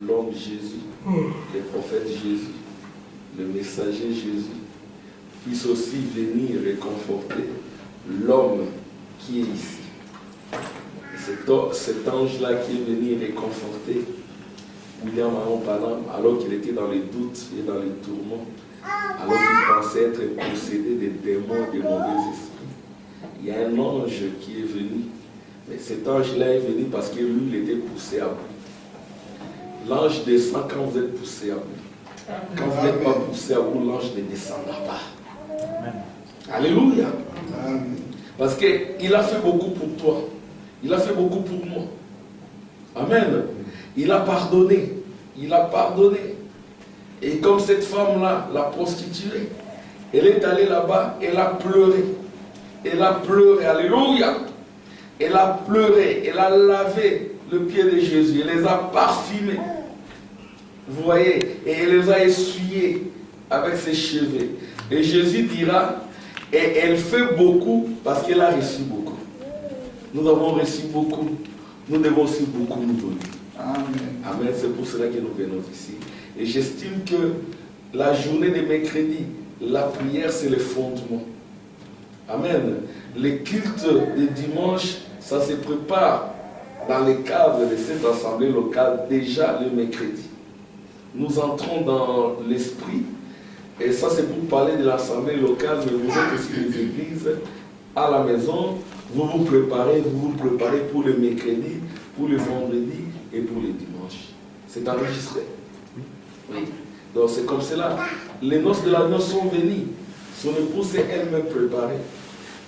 l'homme Jésus, le prophète Jésus, le messager Jésus, puisse aussi venir réconforter l'homme qui est ici. Cet ange-là qui est venu réconforter William Aaron Branham alors qu'il était dans les doutes et dans les tourments, alors qu'il pensait être possédé des démons, des mauvais esprits. Il y a un ange qui est venu, mais cet ange-là est venu parce que lui, il était poussé à bout. L'ange descend quand vous êtes poussé à bout. Quand vous n'êtes pas poussé à bout, l'ange ne descendra pas. Amen. Alléluia. Amen. Parce qu'il a fait beaucoup pour toi. Il a fait beaucoup pour moi. Amen. Il a pardonné. Il a pardonné. Et comme cette femme-là, la prostituée, elle est allée là-bas, elle a pleuré. Elle a pleuré. Alléluia. Elle a pleuré. Elle a lavé le pied de Jésus. Elle les a parfumés. Vous voyez, et elle les a essuyés avec ses cheveux. Et Jésus dira, et elle fait beaucoup parce qu'elle a reçu beaucoup. Nous avons reçu beaucoup. Nous devons aussi beaucoup nous donner. Amen. Amen. C'est pour cela que nous venons ici. Et j'estime que la journée de mercredi, la prière, c'est le fondement. Amen. Les cultes de dimanche, ça se prépare dans le cadre de cette assemblée locale déjà le mercredi. Nous entrons dans l'esprit, et ça c'est pour parler de l'assemblée locale, mais vous êtes aussi les églises à la maison, vous vous préparez pour le mercredi, pour le vendredi et pour le dimanche. C'est enregistré. Oui. Donc c'est comme cela. Les noces de l'agneau sont venues, son épouse s'est elle-même préparée.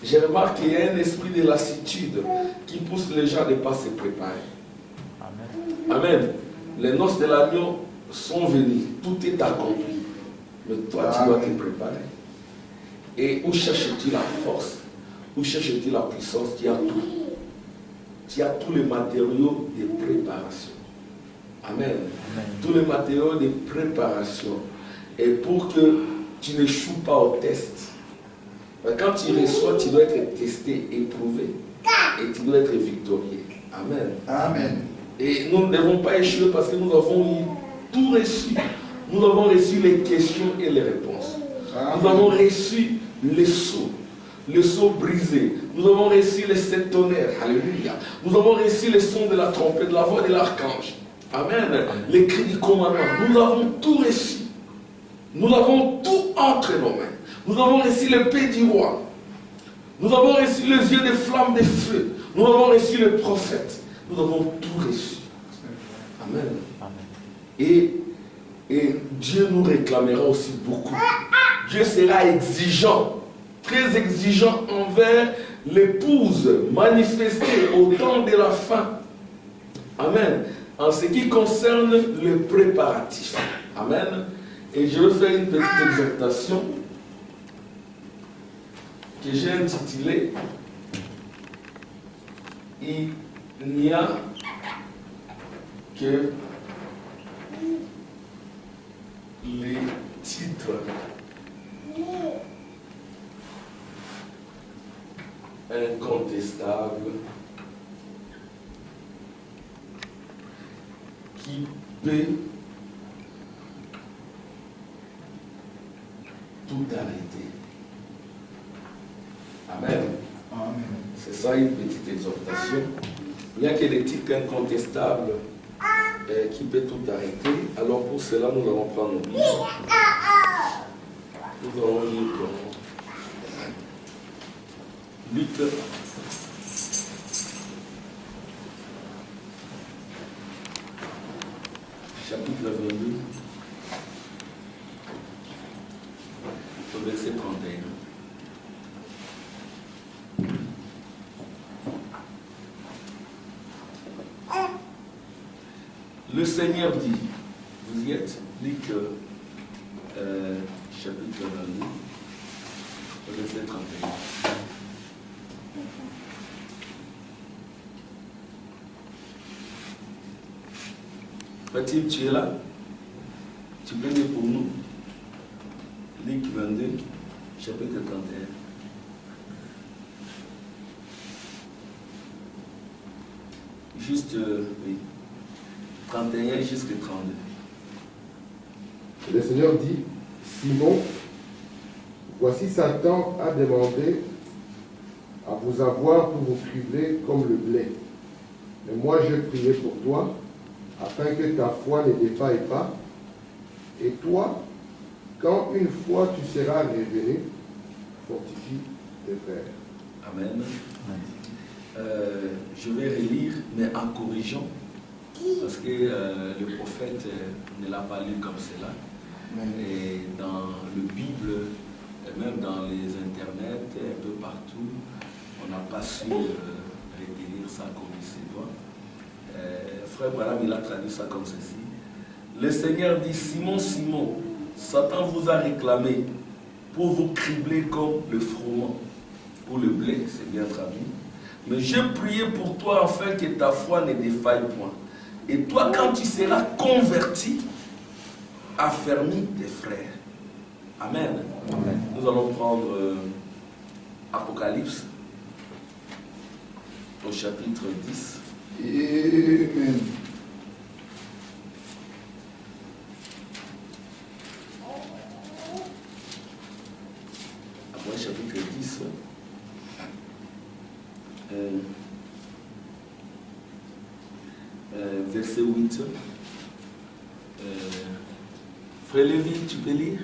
J'ai remarqué qu'il y a un esprit de lassitude qui pousse les gens à ne pas se préparer. Amen. Amen. Les noces de l'agneau sont venues, tout est accompli. Mais toi, tu dois te préparer. Et où cherches-tu la force? Où cherches-tu la puissance? Tu as tout. Tu as tous les matériaux de préparation. Amen. Amen. Tous les matériaux de préparation. Et pour que tu n'échoues pas au test. Quand tu reçois, tu dois être testé, éprouvé. Et tu dois être victorieux. Amen. Amen. Et nous ne devons pas échouer parce que nous avons eu tout reçu. Nous avons reçu les questions et les réponses. Amen. Nous avons reçu les sceaux brisés. Nous avons reçu les 7 tonnerres. Alléluia. Nous avons reçu les sons de la trompette, de la voix de l'archange. Amen. Les cris du commandement. Nous avons tout reçu. Nous avons tout entre nos mains. Nous avons reçu l'épée du roi. Nous avons reçu les yeux des flammes de feu. Nous avons reçu le prophète. Nous avons tout reçu. Amen. Amen. Et Dieu nous réclamera aussi beaucoup. Dieu sera exigeant, très exigeant envers l'épouse manifestée au temps de la fin. Amen. En ce qui concerne le préparatif. Amen. Et je vais faire une petite exhortation que j'ai intitulée « Il n'y a que les titres incontestables qui peut tout arrêter. » Amen. Amen. C'est ça une petite exhortation. Il n'y a que des titres incontestables qui peut tout arrêter. Alors pour cela, nous allons prendre nos livres. Nous allons lire Luc. Chapitre 22. Au verset 31. Le Seigneur dit, vous y êtes, Luc chapitre 22, verset 31. Fatim, tu es là? Tu peux lire pour nous? Luc 22, chapitre 31. Juste, oui. 31 jusqu'à 32. Le Seigneur dit, Simon, voici Satan a demandé à vous avoir pour vous cribler comme le blé. Mais moi je priais pour toi, afin que ta foi ne défaille pas. Et toi, quand une fois tu seras revenu, fortifie tes frères. Amen. Je vais relire, mais en corrigeant, parce que le prophète ne l'a pas lu comme cela. Et dans le Bible, et même dans les internets, un peu partout, on n'a pas su retenir ça comme il se doit. Frère Branham, il a traduit ça comme ceci. Le Seigneur dit, Simon, Simon, Satan vous a réclamé pour vous cribler comme le froment ou le blé, c'est bien traduit. Mais je priais pour toi afin que ta foi ne défaille point. Et toi, quand tu seras converti, affermis tes frères. Amen. Amen. Nous allons prendre Apocalypse au chapitre 10. Amen. Apocalypse chapitre 10. Verset 8. Frère Lévi, tu peux lire?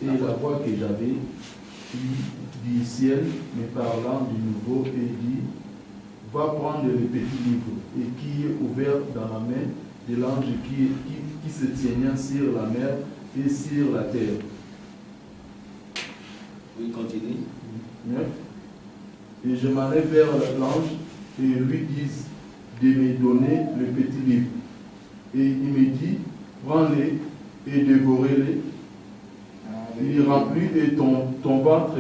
Et la voix que j'avais du ciel me parlant du nouveau et dit, va prendre le petit livre et qui est ouvert dans la main de l'ange qui se tenait sur la mer et sur la terre. Oui, continue. 9. Et je m'en vais vers l'ange et lui dis de me donner le petit livre. Et il me dit, prends-les et dévorez-les. Il remplit ton ventre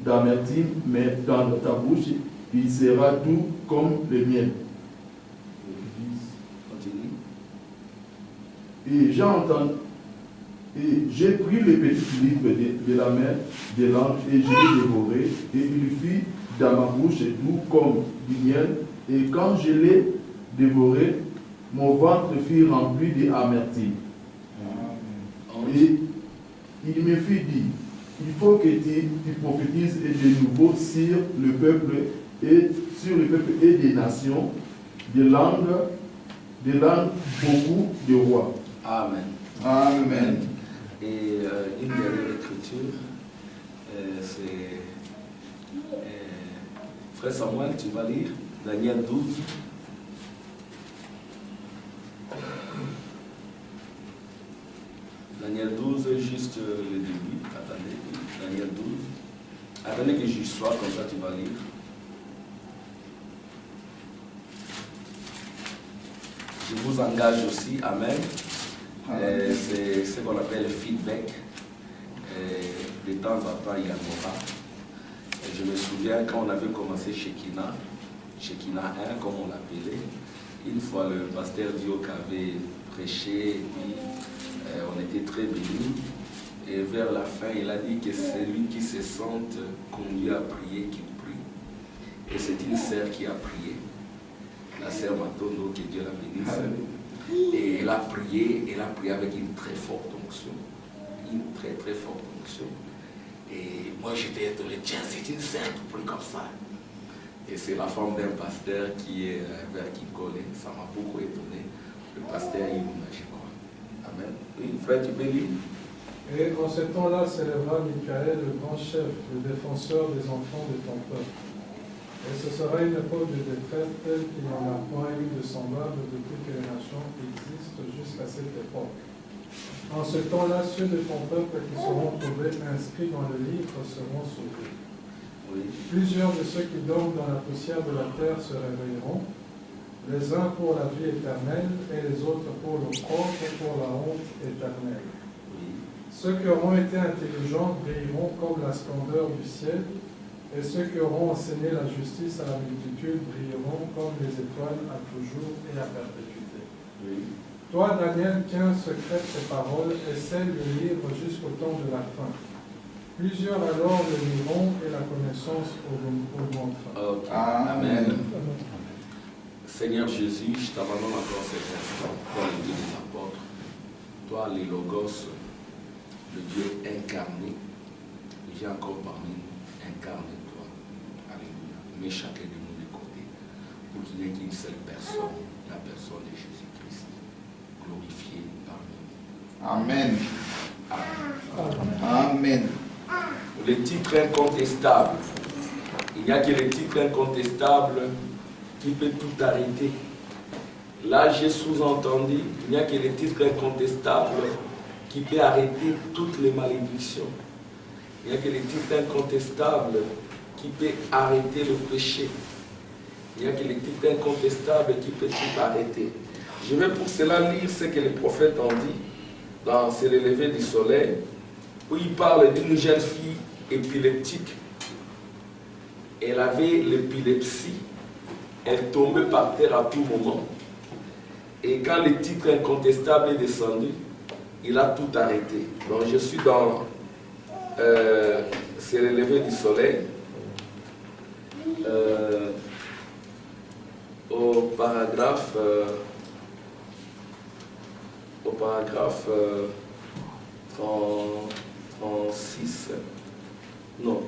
d'amertume, mais dans ta bouche, il sera doux comme le miel. Et j'ai entendu, et j'ai pris le petit livre de la main de l'ange et je l'ai dévoré, et il fut dans ma bouche doux comme du miel. Et quand je l'ai dévoré, mon ventre fut rempli d'amertume. Et il me fit dire, il faut que tu prophétises de nouveau sur le peuple et des nations, des langues beaucoup de rois. Amen. Amen. Et une dernière écriture, c'est Frère Samuel, tu vas lire Daniel 12. Daniel 12, juste le début. Attendez, Daniel 12. Attendez que je sois, comme ça tu vas lire. Je vous engage aussi, Amen. C'est ce qu'on appelle le feedback. De temps en temps, il y a Mora. Je me souviens quand on avait commencé Shekinah 1, comme on l'appelait, une fois le pasteur Diok avait prêché, et puis on était très bénis. Et vers la fin, il a dit que c'est lui qui se sente conduit à prier, qui prie. Et c'est une sœur qui a prié, la sœur Matondo, que Dieu la bénisse. Et elle a prié avec une très forte onction. Une très très forte onction. Et moi j'étais étonné, tiens, c'est une sœur qui prie comme ça. Et c'est la femme d'un pasteur qui est vers Kinkole. Ça m'a beaucoup étonné. Le pasteur Iluna, je crois. Amen. Oui, frère, tu peux lire. Et en ce temps-là s'élèvera Michael, le grand chef, le défenseur des enfants de ton peuple. Et ce sera une époque de détresse telle qu'il n'y en a point eu de semblable depuis que les nations existent jusqu'à cette époque. En ce temps-là, ceux de ton peuple qui seront trouvés inscrits dans le livre seront sauvés. Oui. Plusieurs de ceux qui dorment dans la poussière de la terre se réveilleront, les uns pour la vie éternelle et les autres pour l'opprobre et pour la honte éternelle. Oui. Ceux qui auront été intelligents brilleront comme la splendeur du ciel, et ceux qui auront enseigné la justice à la multitude brilleront comme les étoiles à toujours et à perpétuité. Oui. Toi, Daniel, tiens secrète ces paroles et scelle le livre jusqu'au temps de la fin. Plusieurs alors le liront et la connaissance augmentera. Okay. Amen. Seigneur Jésus, je t'abandonne encore cet instant, toi le Dieu des apôtres, toi les Logos, le Dieu incarné, viens encore parmi nous, incarne-toi. Alléluia. Mets chacun de nous de côté, pour qu'il n'y ait qu'une seule personne, la personne de Jésus-Christ, glorifiée parmi nous. Amen. Amen. Le titre incontestable. Il n'y a que le titre incontestable qui peut tout arrêter. Là, j'ai sous-entendu, il n'y a que le titre incontestable qui peut arrêter toutes les malédictions. Il n'y a que le titre incontestable qui peut arrêter le péché. Il n'y a que le titre incontestable qui peut tout arrêter. Je vais pour cela lire ce que les prophètes ont dit dans C'est le lever du soleil, où il parle d'une jeune fille épileptique. Elle avait l'épilepsie, elle tombait par terre à tout moment. Et quand le titre incontestable est descendu, il a tout arrêté. Donc je suis dans C'est le lever du soleil, au paragraphe 36, non,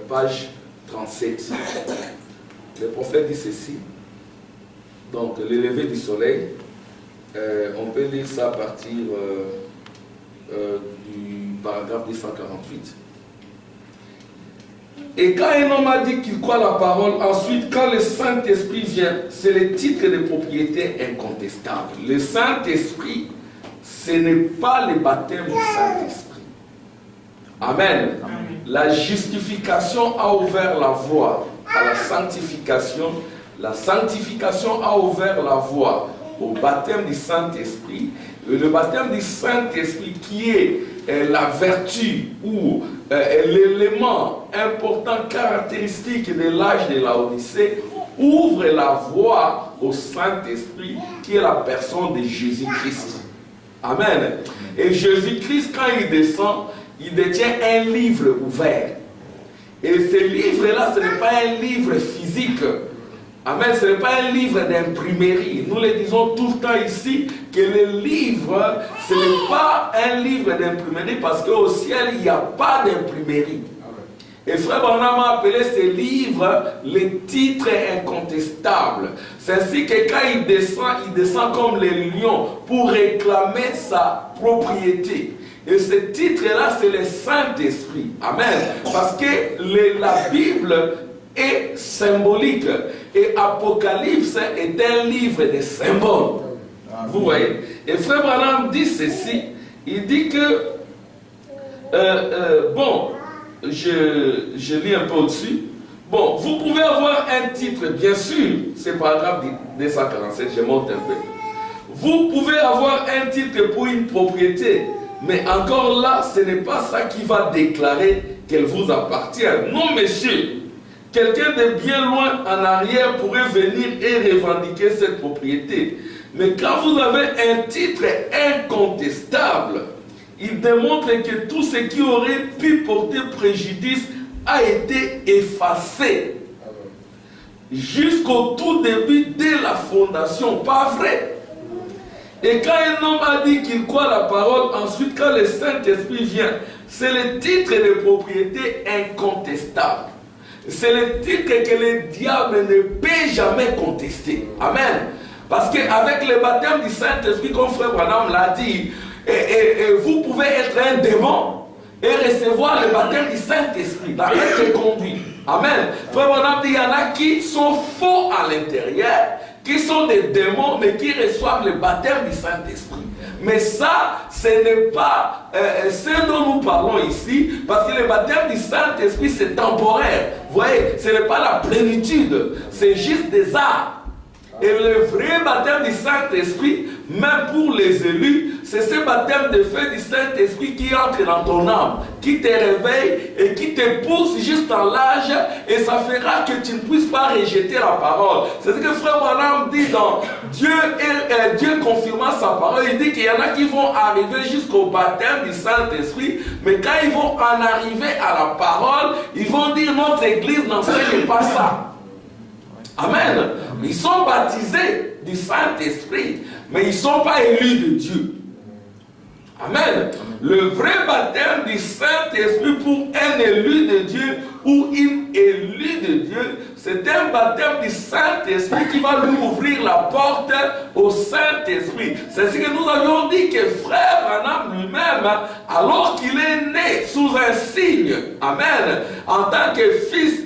page 37. Le prophète dit ceci. Donc, le lever du soleil, on peut lire ça à partir du paragraphe 248. Et quand un homme a dit qu'il croit la parole, ensuite, quand le Saint-Esprit vient, c'est le titre de propriété incontestable. Le Saint-Esprit, ce n'est pas le baptême du Saint-Esprit. Amen. Amen. La justification a ouvert la voie à la sanctification. La sanctification a ouvert la voie au baptême du Saint-Esprit. Le baptême du Saint-Esprit qui est la vertu ou l'élément important caractéristique de l'âge de la Odyssée, ouvre la voie au Saint-Esprit qui est la personne de Jésus-Christ. Amen. Et Jésus-Christ, quand il descend, il détient un livre ouvert. Et ce livre-là, ce n'est pas un livre physique. Amen, ce n'est pas un livre d'imprimerie. Nous le disons tout le temps ici que le livre, ce n'est pas un livre d'imprimerie parce qu'au ciel, il n'y a pas d'imprimerie. Et Frère Branham a appelé ce livre le titre incontestable. C'est ainsi que quand il descend comme les lions pour réclamer sa propriété. Et ce titre-là, c'est le Saint-Esprit. Amen. Parce que la Bible est symbolique. Et Apocalypse est un livre de symboles. Vous voyez. Et Frère Branham dit ceci. Il dit que, bon, je lis un peu au-dessus. Bon, vous pouvez avoir un titre, bien sûr. C'est paragraphe 247, je monte un peu. Vous pouvez avoir un titre pour une propriété. Mais encore là, ce n'est pas ça qui va déclarer qu'elle vous appartient. Non, monsieur. Quelqu'un de bien loin en arrière pourrait venir et revendiquer cette propriété. Mais quand vous avez un titre incontestable, il démontre que tout ce qui aurait pu porter préjudice a été effacé. Jusqu'au tout début, dès la fondation. Pas vrai? Et quand un homme a dit qu'il croit la parole, ensuite quand le Saint-Esprit vient, c'est le titre de propriété incontestable. C'est le titre que le diable ne peut jamais contester. Amen. Parce qu'avec le baptême du Saint-Esprit, comme Frère Branham l'a dit, vous pouvez être un démon et recevoir le baptême du Saint-Esprit, d'être conduit. Amen. Frère Branham dit, il y en a qui sont faux à l'intérieur, qui sont des démons, mais qui reçoivent le baptême du Saint-Esprit. Mais ça, ce n'est pas ce dont nous parlons ici, parce que le baptême du Saint-Esprit, c'est temporaire. Vous voyez, ce n'est pas la plénitude, c'est juste des arts. Et le vrai baptême du Saint-Esprit, même pour les élus, c'est ce baptême de feu du Saint-Esprit qui entre dans ton âme, qui te réveille et qui te pousse juste en l'âge, et ça fera que tu ne puisses pas rejeter la parole. C'est ce que Frère Branham dit dans Dieu confirmant sa parole. Il dit qu'il y en a qui vont arriver jusqu'au baptême du Saint-Esprit, mais quand ils vont en arriver à la parole, ils vont dire notre église n'enseigne pas ça. Amen. Ils sont baptisés du Saint-Esprit, mais ils ne sont pas élus de Dieu. Amen. Le vrai baptême du Saint-Esprit pour un élu de Dieu ou une élue de Dieu, c'est un baptême du Saint-Esprit qui va lui ouvrir la porte au Saint-Esprit. C'est ce que nous avions dit que frère Branham lui-même, alors qu'il est né sous un signe, amen, en tant que fils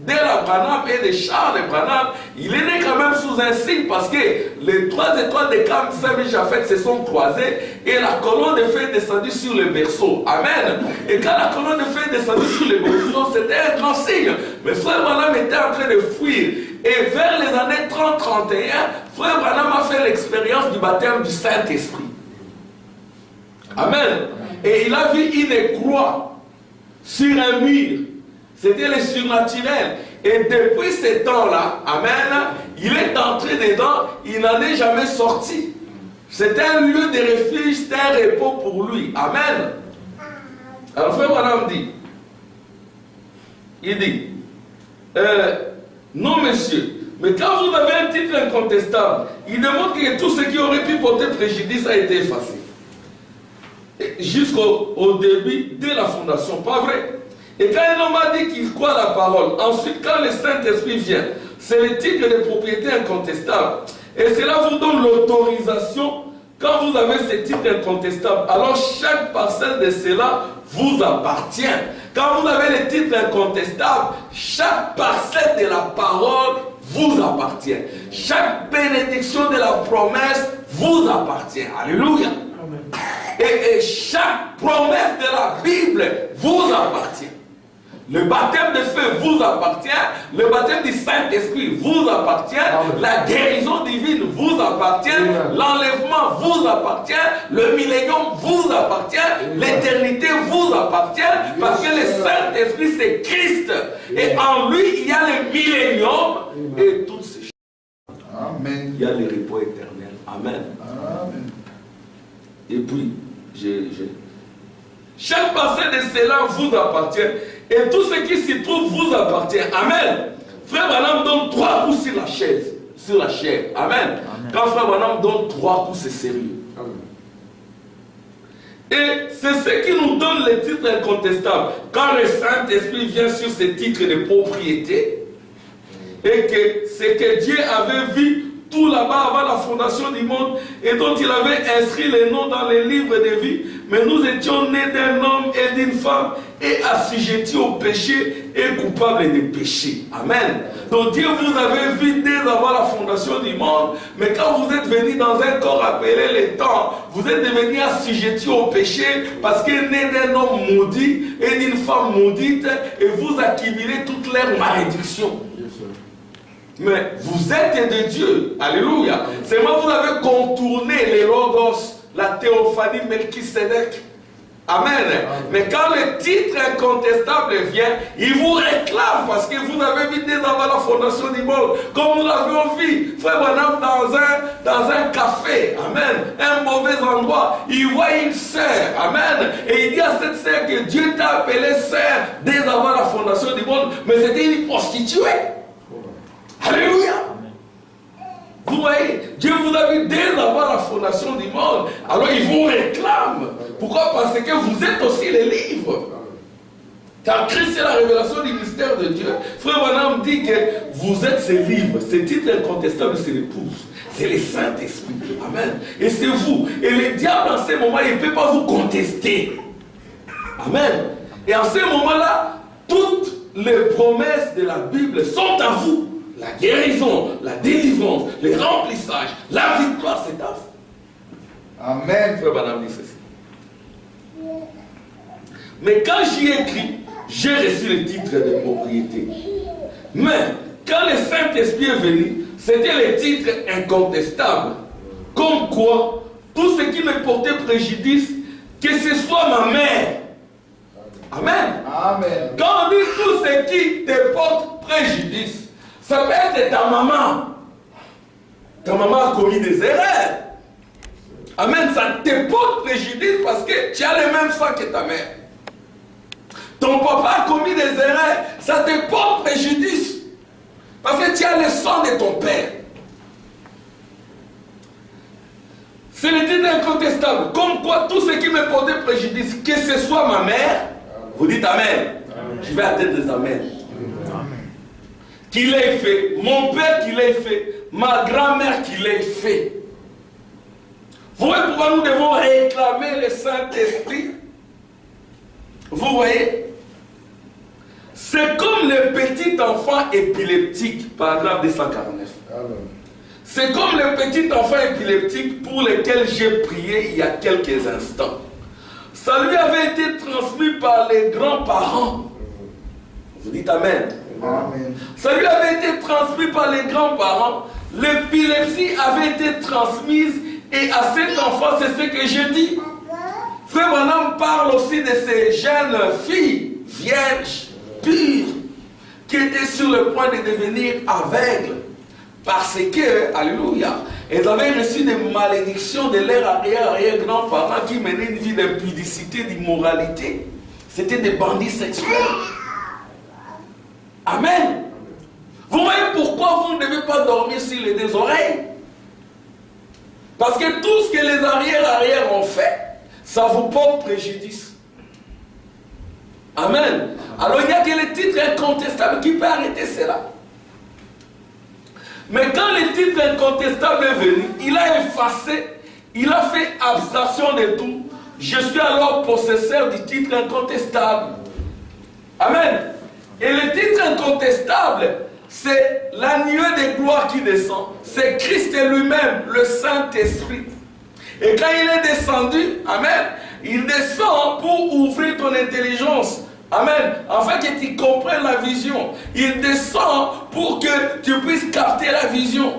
d'Ela Branham et de Charles Branham, il est né quand même sous un signe parce que les 3 étoiles de Cam, Sem et Japheth se sont croisées et la colonne de feu est descendue sur le berceau. Amen. Et quand la colonne de feu est descendue sur le berceau, c'était un grand signe. Mais frère Branham était en train de fuir. Et vers les années 30-31, frère Branham a fait l'expérience du baptême du Saint-Esprit. Amen. Et il a vu une croix sur un mur. C'était le surnaturel. Et depuis ce temps-là, amen, il est entré dedans, il n'en est jamais sorti. C'était un lieu de refuge, c'était un repos pour lui. Amen. Alors, frère Branham dit, non monsieur, mais quand vous avez un titre incontestable, il démontre que tout ce qui aurait pu porter préjudice a été effacé. Jusqu'au début, dès la fondation, pas vrai? Et quand un homme a dit qu'il croit la parole, ensuite quand le Saint-Esprit vient, c'est le titre de propriété incontestable. Et cela vous donne l'autorisation, quand vous avez ce titre incontestable, alors chaque parcelle de cela vous appartient. Quand vous avez le titre incontestable, chaque parcelle de la parole vous appartient. Chaque bénédiction de la promesse vous appartient. Alléluia. Et chaque promesse de la Bible vous appartient. Le baptême de feu vous appartient, le baptême du Saint-Esprit vous appartient, la guérison divine vous appartient, l'enlèvement vous appartient, le millénium vous appartient, l'éternité vous appartient, parce que le Saint-Esprit c'est Christ. Et en lui il y a le millénium et toutes ces choses. Amen. Il y a le repos éternel. Amen. Amen. Et puis, chaque parcelle de cela vous appartient. Et tout ce qui s'y trouve vous appartient. Amen. Frère Branham donne 3 coups sur la chaise, sur la chair. Amen. Quand Frère Branham donne 3 coups, c'est sérieux. Amen. Et c'est ce qui nous donne les titres incontestables. Quand le Saint-Esprit vient sur ces titres de propriété, et que c'est que Dieu avait vu tout là-bas avant la fondation du monde et dont il avait inscrit les noms dans les livres de vie. Mais nous étions nés d'un homme et d'une femme et assujettis au péché et coupables de péché. Amen. Donc Dieu vous avait vu dès avant la fondation du monde, mais quand vous êtes venus dans un corps appelé le temps, vous êtes devenus assujettis au péché parce que né d'un homme maudit et d'une femme maudite et vous accumulez toutes leurs malédictions. Mais vous êtes de Dieu. Alléluia. C'est moi vous avez contourné les logos, la théophanie Melchisédek. Amen. Mais quand le titre incontestable vient, il vous réclame parce que vous avez vu dès avant la fondation du monde. Comme nous l'avions vu, frère Branham, dans un café. Amen. Un mauvais endroit. Il voit une sœur. Amen. Et il dit à cette sœur que Dieu t'a appelé sœur dès avant la fondation du monde. Mais c'était une prostituée. Alléluia. Vous voyez, Dieu vous a vu dès avant la fondation du monde. Alors il vous réclame. Pourquoi? Parce que vous êtes aussi les livres. Car Christ est la révélation du mystère de Dieu. Frère Branham dit que vous êtes ces livres. Ce titre incontestable, c'est l'épouse. C'est le Saint-Esprit. Amen. Et c'est vous. Et le diable, en ce moment, il ne peut pas vous contester. Amen. Et en ce moment-là, toutes les promesses de la Bible sont à vous. La guérison, la délivrance, le remplissage, la victoire, c'est à vous. Amen. Frère Branham dit ceci. Mais quand j'y écris, j'ai reçu le titre de propriété. Mais quand le Saint-Esprit est venu, c'était le titre incontestable. Comme quoi, tout ce qui me portait préjudice, que ce soit ma mère. Amen. Amen. Quand on dit tout ce qui te porte préjudice, ça peut être ta maman. Ta maman a commis des erreurs. Amen. Ça te porte préjudice parce que tu as le même sang que ta mère. Ton papa a commis des erreurs. Ça te porte préjudice parce que tu as le sang de ton père. C'est le titre incontestable. Comme quoi, tout ce qui me portait préjudice, que ce soit ma mère, vous dites Amen. Je vais attendre des Amen. Qu'il ait fait, mon père qu'il ait fait, ma grand-mère qu'il ait fait. Vous voyez pourquoi nous devons réclamer le Saint-Esprit? Vous voyez? C'est comme le petit enfant épileptique, paragraphe 249. C'est comme le petit enfant épileptique pour lequel j'ai prié il y a quelques instants. Ça lui avait été transmis par les grands-parents. Vous dites Amen. Amen. Ça lui avait été transmis par les grands-parents. L'épilepsie avait été transmise et à cet enfant, c'est ce que je dis. Frère Branham parle aussi de ces jeunes filles, vierges, pures, qui étaient sur le point de devenir aveugles. Parce que, alléluia, elles avaient reçu des malédictions de leurs arrière-grands-parents qui menaient une vie d'impudicité, d'immoralité. C'était des bandits sexuels. Amen. Vous voyez pourquoi vous ne devez pas dormir sur les deux oreilles? Parce que tout ce que les arrière ont fait, ça vous porte préjudice. Amen. Alors il n'y a que le titre incontestable qui peut arrêter cela. Mais quand le titre incontestable est venu, il a effacé, il a fait abstraction de tout. Je suis alors possesseur du titre incontestable. Amen. Et le titre incontestable, c'est l'agneau de gloire qui descend. C'est Christ lui-même, le Saint-Esprit. Et quand il est descendu, amen, il descend pour ouvrir ton intelligence. Amen. Afin que tu comprennes la vision. Il descend pour que tu puisses capter la vision.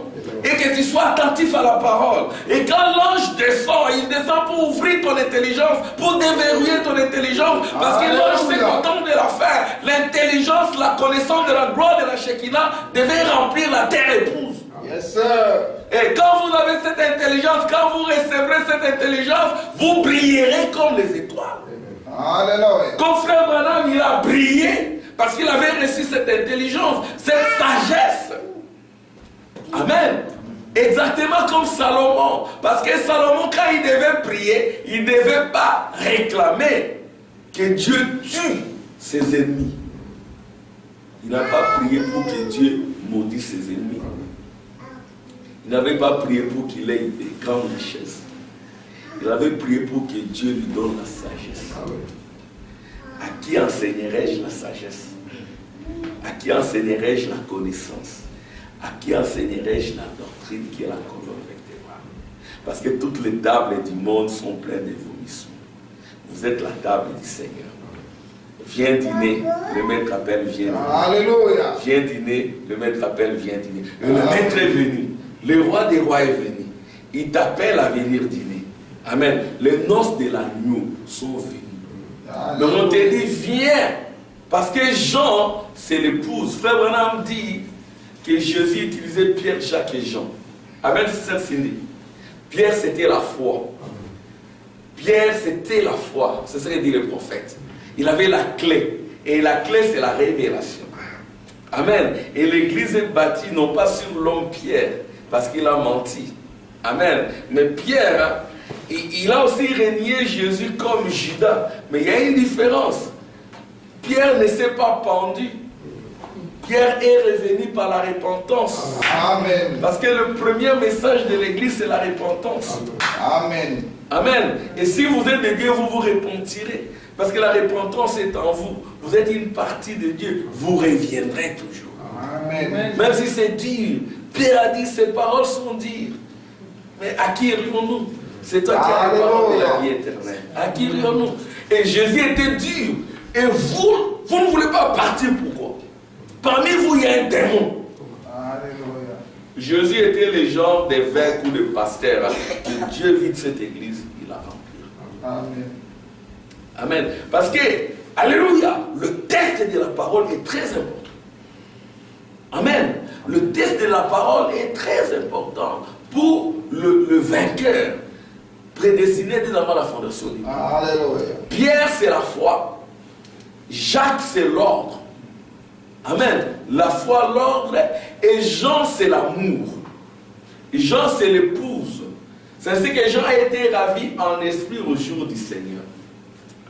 Et que tu sois attentif à la parole. Et quand l'ange descend, il descend pour ouvrir ton intelligence, pour déverrouiller ton intelligence. Parce que l'ange sait qu'au temps de la fin, l'intelligence, la connaissance de la gloire de la Shekinah devait remplir la terre épouse. Yes, sir. Et quand vous avez cette intelligence, quand vous recevrez cette intelligence, vous brillerez comme les étoiles. Alléluia. Comme frère Branham, il a brillé parce qu'il avait reçu cette intelligence, cette sagesse. Amen. Exactement comme Salomon. Parce que Salomon, quand il devait prier, il ne devait pas réclamer que Dieu tue ses ennemis. Il n'a pas prié pour que Dieu maudisse ses ennemis. Il n'avait pas prié pour qu'il ait des grandes richesses. Il avait prié pour que Dieu lui donne la sagesse. À qui enseignerai-je la sagesse? À qui enseignerai-je la connaissance? À qui enseignerai-je la doctrine qui est la colonne vertébrale? Parce que toutes les tables du monde sont pleines de vomissements. Vous êtes la table du Seigneur. Viens dîner, le maître appelle, viens dîner. Alléluia. Viens dîner, le maître appelle, viens dîner. Le maître est venu, le roi des rois est venu. Il t'appelle à venir dîner. Amen. Les noces de l'agneau sont venues. Donc on te dit, viens. Parce que Jean, c'est l'épouse. Frère Branham dit que Jésus utilisait Pierre, Jacques et Jean. Amen, c'est Cindy. Pierre, c'était la foi. Pierre, c'était la foi. C'est ce que dit le prophète. Il avait la clé. Et la clé, c'est la révélation. Amen. Et l'église est bâtie non pas sur l'homme Pierre, parce qu'il a menti. Amen. Mais Pierre, il a aussi régné Jésus comme Judas. Mais il y a une différence. Pierre ne s'est pas pendu. Pierre est revenu par la repentance. Amen. Parce que le premier message de l'église, c'est la repentance. Amen. Amen. Et si vous êtes de Dieu, vous vous repentirez. Parce que la repentance est en vous. Vous êtes une partie de Dieu. Vous reviendrez toujours. Amen. Même si c'est dur. Pierre a dit, ces paroles sont dures. Mais à qui irions-nous? C'est toi qui as la parole de la vie éternelle. À qui irions-nous? Et Jésus était dur. Et vous ne voulez pas partir, pourquoi? Parmi vous, il y a un démon. Alléluia. Jésus était le genre d'évêque ou de pasteur que Dieu vide cette église, il a rempli. Amen. Amen. Parce que, alléluia, le test de la parole est très important. Amen. Le test de la parole est très important pour le vainqueur prédestiné dès avant la fondation du monde. Alléluia. Pierre, c'est la foi. Jacques, c'est l'ordre. Amen. La foi, l'ordre. Et Jean, c'est l'amour. Jean, c'est l'épouse. C'est ainsi que Jean a été ravi en esprit au jour du Seigneur.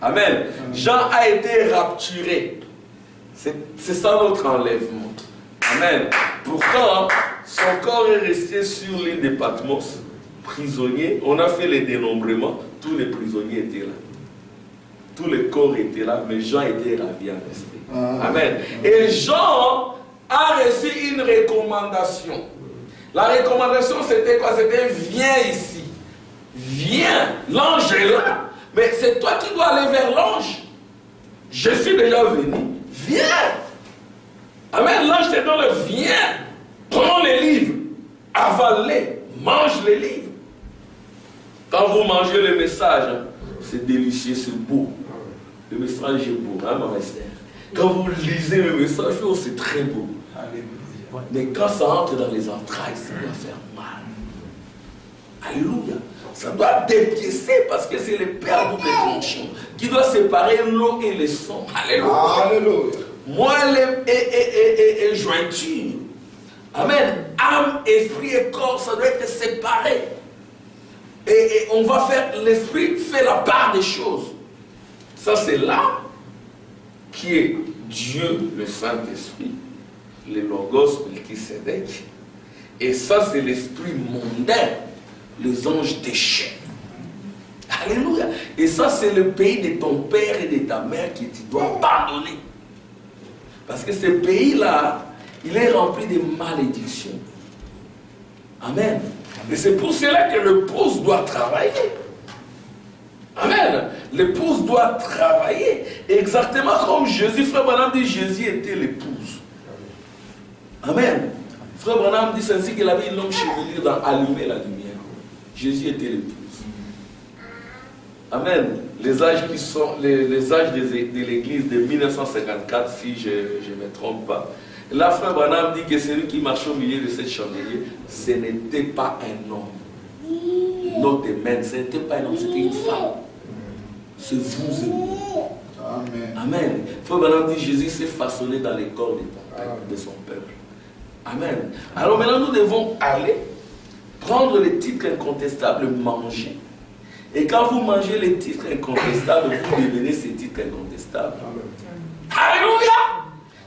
Amen. Jean a été rapturé. C'est ça notre enlèvement. Amen. Pourtant, son corps est resté sur l'île de Patmos, prisonnier. On a fait les dénombrements. Tous les prisonniers étaient là. Tous les corps étaient là, mais Jean était ravi en esprit. Amen. Et Jean a reçu une recommandation. La recommandation, c'était quoi? C'était viens ici. Viens. L'ange est là. Mais c'est toi qui dois aller vers l'ange. Je suis déjà venu. Viens. Amen. L'ange te donne, viens. Prends les livres. Avale-les. Mange les livres. Quand vous mangez le message, c'est délicieux, c'est beau. Le message est beau, hein, ma sœur. Quand vous lisez le message, c'est très beau. Mais quand ça entre dans les entrailles, ça doit faire mal. Alléluia. Ça doit dépiécer parce que c'est le Père double tranchant qui doit séparer l'eau et le sang. Alléluia. Alléluia. Moelle et jointure. Amen. Âme, esprit et corps, ça doit être séparé. Et on va faire, l'esprit fait la part des choses. Ça, c'est l'âme qui est Dieu, le Saint-Esprit, le Logos, Melchisedec. Et ça, c'est l'esprit mondain, les anges déchets. Alléluia. Et ça, c'est le pays de ton père et de ta mère qui tu dois abandonner. Parce que ce pays-là, il est rempli de malédictions. Amen. Et c'est pour cela que l'épouse doit travailler. Amen. L'épouse doit travailler. Exactement comme Jésus. Frère Branham dit Jésus était l'épouse. Amen. Frère Branham dit c'est ainsi qu'il avait une longue chevelure dans allumer la lumière. Jésus était l'épouse. Amen. Les âges qui sont les âges de l'église de 1954, si je ne me trompe pas. Là, frère Branham dit que celui qui marchait au milieu de cette chandelier, ce n'était pas un homme. Not a man, ce n'était pas un homme, c'était une femme. C'est vous et moi. Amen. Amen. Frère Branham dit Jésus s'est façonné dans les corps de son peuple. Amen. Alors maintenant, nous devons aller prendre les titres incontestables, manger. Et quand vous mangez les titres incontestables, vous devenez ces titres incontestables. Alléluia!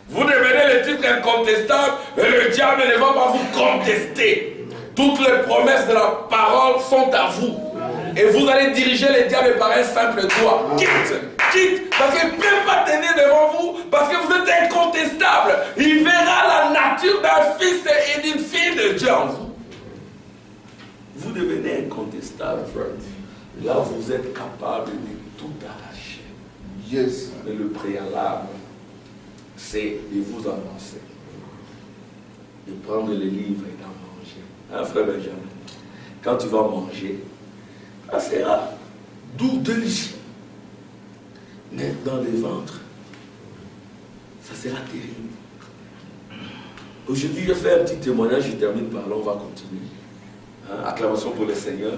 Vous devenez les titres incontestables et le diable ne va pas vous contester. Toutes les promesses de la parole sont à vous. Et vous allez diriger le diable par un simple doigt. Quitte, parce qu'il ne peut pas tenir devant vous, parce que vous êtes incontestable. Il verra la nature d'un fils et d'une fille de Dieu en vous. Vous devenez incontestable. Là, vous êtes capable de tout arracher. Yes. Mais le préalable, c'est de vous avancer, de prendre les livres et d'en manger. Hein, frère Benjamin, quand tu vas manger, ça sera doux, délicieux. Mais dans le ventre, ça sera terrible. Aujourd'hui, je fais un petit témoignage, je termine par là, on va continuer. Hein, acclamation pour le Seigneur.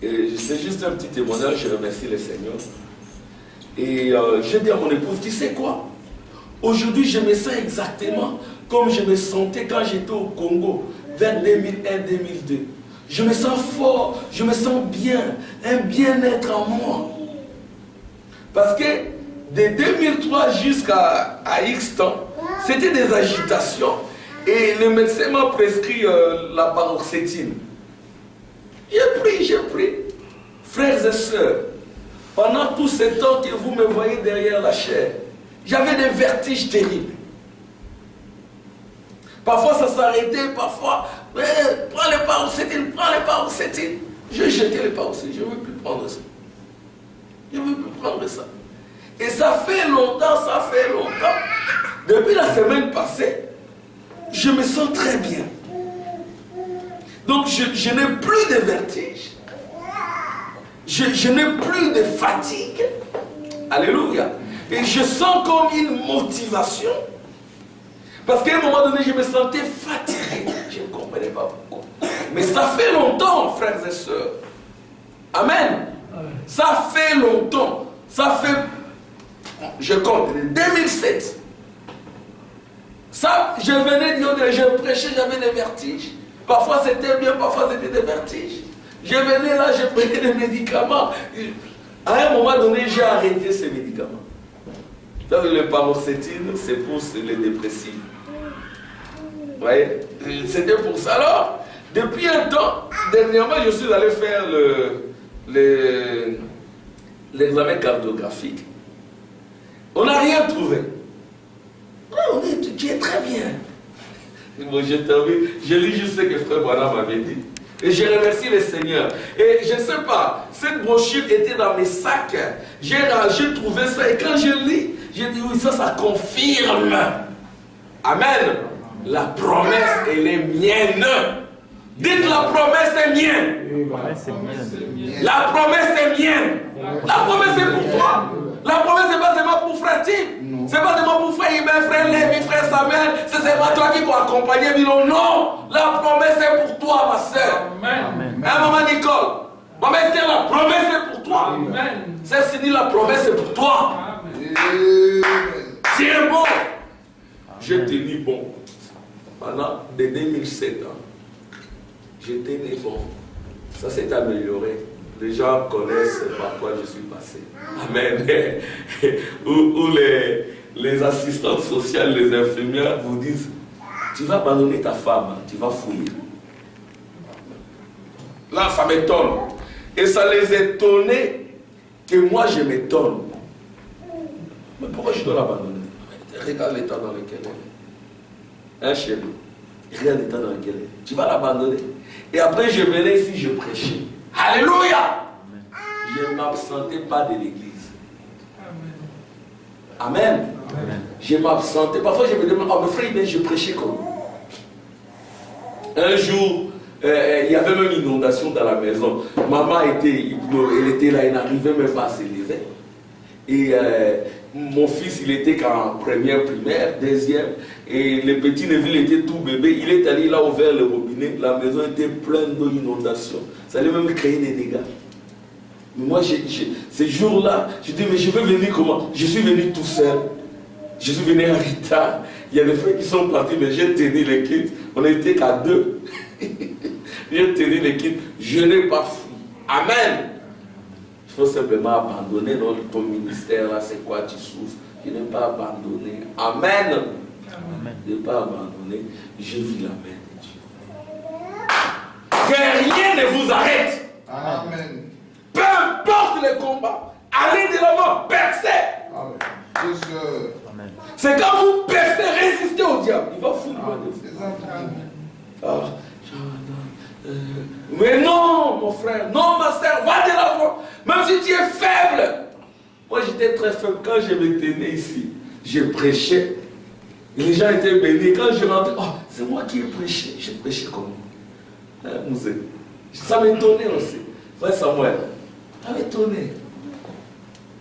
Et c'est juste un petit témoignage, je remercie le Seigneur. Et j'ai dit à mon épouse, tu sais quoi? Aujourd'hui, je me sens exactement comme je me sentais quand j'étais au Congo, vers 2001-2002. Je me sens fort, je me sens bien, un bien-être en moi. Parce que de 2003 jusqu'à X temps, c'était des agitations. Et le médecin m'a prescrit la paroxétine. J'ai pris. Frères et sœurs, pendant tout ce temps que vous me voyez derrière la chair, j'avais des vertiges terribles. Parfois ça s'arrêtait, parfois, prends les paroxétines. J'ai jeté les paroxétines, je ne veux plus prendre ça. Je ne veux plus prendre ça. Et ça fait longtemps. Depuis la semaine passée, je me sens très bien. Donc je n'ai plus de vertige. Je n'ai plus de fatigue. Alléluia. Et je sens comme une motivation. Parce qu'à un moment donné, je me sentais fatigué. Je ne comprenais pas pourquoi. Mais ça fait longtemps, frères et sœurs. Amen. Ça fait longtemps. Ça fait, je compte, 2007. Ça, je venais dire, je prêchais, j'avais des vertiges. Parfois c'était bien, parfois c'était des vertiges. Je venais là, je prenais des médicaments. À un moment donné, j'ai arrêté ces médicaments. Donc le paroxétine, c'est pour les dépressifs. Vous voyez? C'était pour ça. Alors, depuis un temps, dernièrement, je suis allé faire l'examen cardiographique. On n'a rien trouvé. Non, tu es très bien. Bon, je lis juste ce que Frère Branham m'avait dit. Et je remercie le Seigneur. Et je ne sais pas, cette brochure était dans mes sacs. J'ai trouvé ça. Et quand je lis, j'ai dit oui, ça confirme. Amen. La promesse, elle est mienne. Dites la promesse est mienne. La promesse est mienne. La promesse est pour toi. La promesse n'est pas seulement pour Frère Tim. C'est pas seulement pour Frère Hubert, Frère Lévi, Frère Samuel. C'est seulement toi qui dois accompagner. Non, la promesse est pour toi, ma soeur. Amen. Hein, maman Nicole. Maman Esther, la promesse est pour toi. Amen. Sœur Cindy, la promesse est pour toi. Tiens bon. J'ai tenu bon. Pendant de 2007 ans. J'ai tenu bon. Ça s'est amélioré. Les gens connaissent par quoi je suis passé. Amen. Où les assistantes sociales, les infirmières vous disent, tu vas abandonner ta femme, tu vas fouiller. Là, ça m'étonne. Et ça les étonnait que moi, je m'étonne. Mais pourquoi je dois l'abandonner? Regarde l'état dans lequel elle est. Hein, chérie? Regarde l'état dans lequel elle est. Tu vas l'abandonner. Et après, je venais ici, je prêchais. Alléluia! Je ne m'absentais pas de l'église. Amen. Amen. Je m'absentais. Parfois, je me demande, oh, mes frères, je prêchais comment? Un jour, il y avait même une inondation dans la maison. Maman était là, elle n'arrivait même pas à se lever. Et mon fils, il était qu'en première primaire, deuxième. Et le petit neveu, il était tout bébé. Il est allé, il a ouvert le robinet. La maison était pleine d'eau, inondation. Ça allait même créer des dégâts. Mais moi, ces jours-là, je dis, mais je vais venir comment? Je suis venu tout seul. Je suis venu en retard. Il y a des frères qui sont partis, mais j'ai tenu les kits. On n'était qu'à 2. J'ai tenu les kits. Je n'ai pas fui. Amen. Il faut simplement abandonner ton ministère là. C'est quoi? Tu souffres. Je n'ai pas abandonné. Amen. Amen. Je n'ai pas abandonné. Je vis la main de Dieu. Que rien ne vous arrête. Amen. Peu importe les combats, allez de l'avant, percez. Amen. C'est quand vous percez, résistez au diable. Il va foutre loin de vous. Mais non, mon frère, non, ma soeur, va de l'avant. Même si tu es faible. Moi, j'étais très faible. Quand je me tenais ici, je prêchais. Les gens étaient bénis. Quand je rentrais, oh, c'est moi qui ai prêché. Je prêchais comme moi. Ça m'étonnait aussi. Frère Samuel, ça m'étonnait.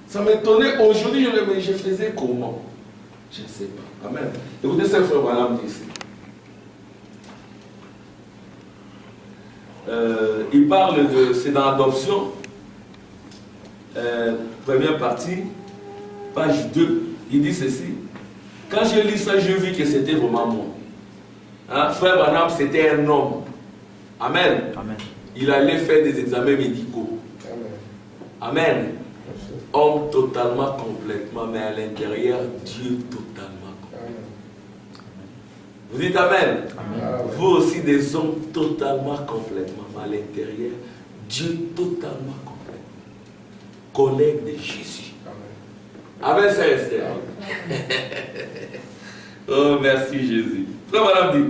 Ça m'étonnait. Aujourd'hui, je faisais comment? Je ne sais pas. Amen. Écoutez ce frère Branham dit ici. Il parle de, c'est dans l'adoption, première partie, page 2, il dit ceci. Quand je lis ça, je vis que c'était vraiment moi. Hein? Frère Branham, c'était un homme. Amen. Amen. Il allait faire des examens médicaux. Amen. Amen. Homme totalement, complètement, mais à l'intérieur, Dieu totalement. Amen. Vous dites Amen. Amen. Vous aussi des hommes totalement, complètement, mais à l'intérieur, Dieu totalement, complètement. Collègue de Jésus. Amen. Amen, c'est Esther. Oh, merci Jésus. Frère Madame dit,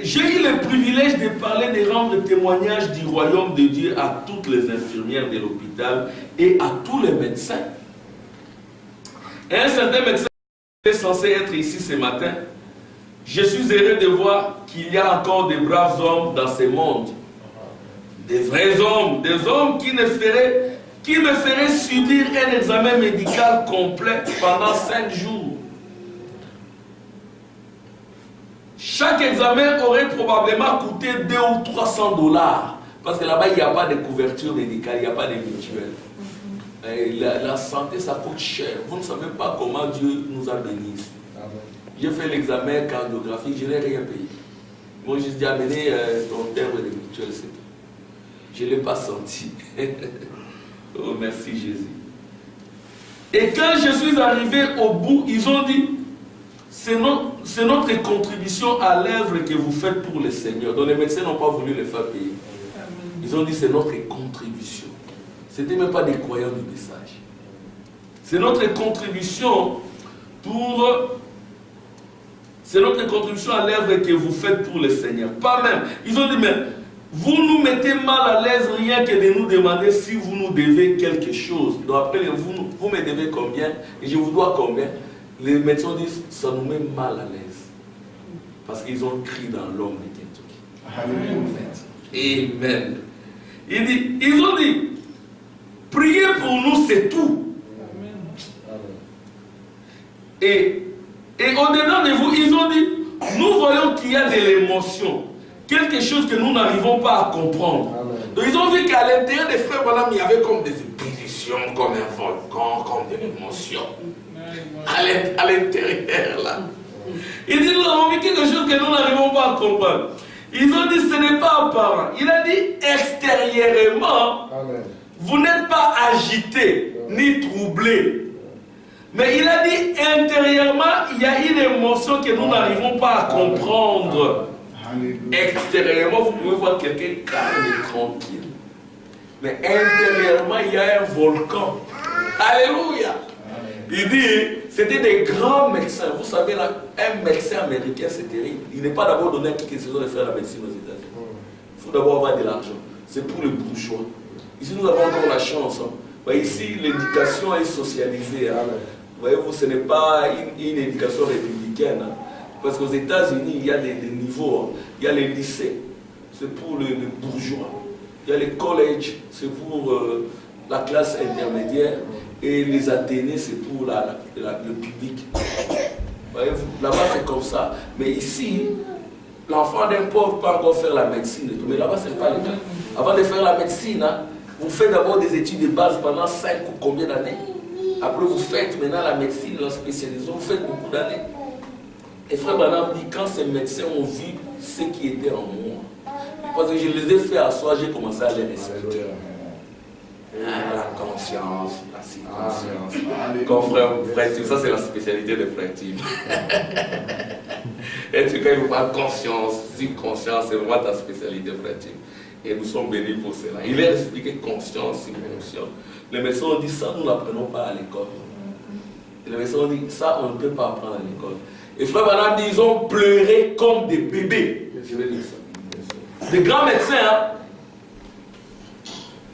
j'ai eu le privilège de parler, de rendre témoignage du royaume de Dieu à toutes les infirmières de l'hôpital et à tous les médecins. Et un certain médecin est censé être ici ce matin. Je suis heureux de voir qu'il y a encore de braves hommes dans ce monde. Des vrais hommes, des hommes qui me feraient subir un examen médical complet pendant 5 jours. Chaque examen aurait probablement coûté 200 ou 300 $. Parce que là-bas, il n'y a pas de couverture médicale, il n'y a pas de mutuelle. La santé, ça coûte cher. Vous ne savez pas comment Dieu nous a bénis. J'ai fait l'examen cardiographique, je n'ai rien payé. Ils m'ont juste dit amener ton terme de mutuelle, c'est tout. Je ne l'ai pas senti. Oh, merci Jésus. Et quand je suis arrivé au bout, ils ont dit, c'est notre contribution à l'œuvre que vous faites pour le Seigneur. Donc les médecins n'ont pas voulu les faire payer. Ils ont dit, c'est notre contribution. Ce n'était même pas des croyants du message. C'est notre contribution c'est notre contribution à l'œuvre que vous faites pour le Seigneur. Pas même. Ils ont dit, mais vous nous mettez mal à l'aise rien que de nous demander si vous nous devez quelque chose. Donc après, vous me devez combien et je vous dois combien. Les médecins disent, ça nous met mal à l'aise. Parce qu'ils ont crié dans l'homme de Kentucky. Amen. Ils ont dit, priez pour nous, c'est tout. Et au-dedans de vous, ils ont dit, nous voyons qu'il y a de l'émotion. Quelque chose que nous n'arrivons pas à comprendre. Amen. Donc ils ont vu qu'à l'intérieur des frères, voilà, il y avait comme des ébullitions, comme un volcan, comme de l'émotion. À l'intérieur là. Ils disent, nous avons vu quelque chose que nous n'arrivons pas à comprendre. Ils ont dit, ce n'est pas apparent. Il a dit, extérieurement, amen, vous n'êtes pas agité, ni troublé. Mais il a dit, intérieurement, il y a une émotion que nous n'arrivons pas à comprendre. Extérieurement, vous pouvez voir quelqu'un calme et tranquille. Mais intérieurement, il y a un volcan. Alléluia. Il dit, c'était des grands médecins. Vous savez, là, un médecin américain, c'est terrible. Il n'est pas d'abord donné à qui que ce soit de faire la médecine aux États-Unis. Il faut d'abord avoir de l'argent. C'est pour les bourgeois. Ici, nous avons encore la chance. Ici, l'éducation est socialisée. Voyez-vous, ce n'est pas une éducation républicaine. Parce qu'aux États-Unis, il y a des niveaux. Il y a les lycées, c'est pour les bourgeois. Il y a les collèges, c'est pour la classe intermédiaire. Et les Athénées, c'est pour le public. Voyez-vous, là-bas, c'est comme ça. Mais ici, l'enfant d'un pauvre peut encore faire la médecine et tout. Mais là-bas, ce n'est pas le cas. Avant de faire la médecine, vous faites d'abord des études de base pendant 5 ou combien d'années. Après, vous faites maintenant la médecine, la spécialisation, vous faites beaucoup d'années. Et frère Branham dit, quand ces médecins ont vu ce qui était en moi, parce que je les ai fait asseoir, j'ai commencé à les respecter. La conscience, la subconscience. Comme frère Tim, ça c'est la spécialité de frère Tim. Et tu, quand il vous parle conscience, subconscience, c'est vraiment ta spécialité, frère Tim. Et nous sommes bénis pour cela. Il a expliqué conscience, subconscience. Les médecins ont dit, ça nous n'apprenons pas à l'école. Et les médecins ont dit, ça on ne peut pas apprendre à l'école. Et frère Branham dit, ils ont pleuré comme des bébés. Je vais dire ça. Des grands médecins, hein?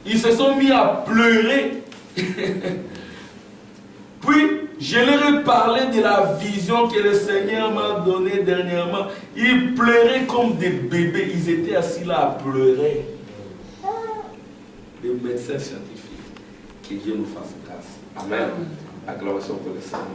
Ils se sont mis à pleurer. Puis, je leur ai parlé de la vision que le Seigneur m'a donnée dernièrement. Ils pleuraient comme des bébés. Ils étaient assis là à pleurer. Des médecins scientifiques. Que Dieu nous fasse grâce. Amen. Acclamation pour le Seigneur.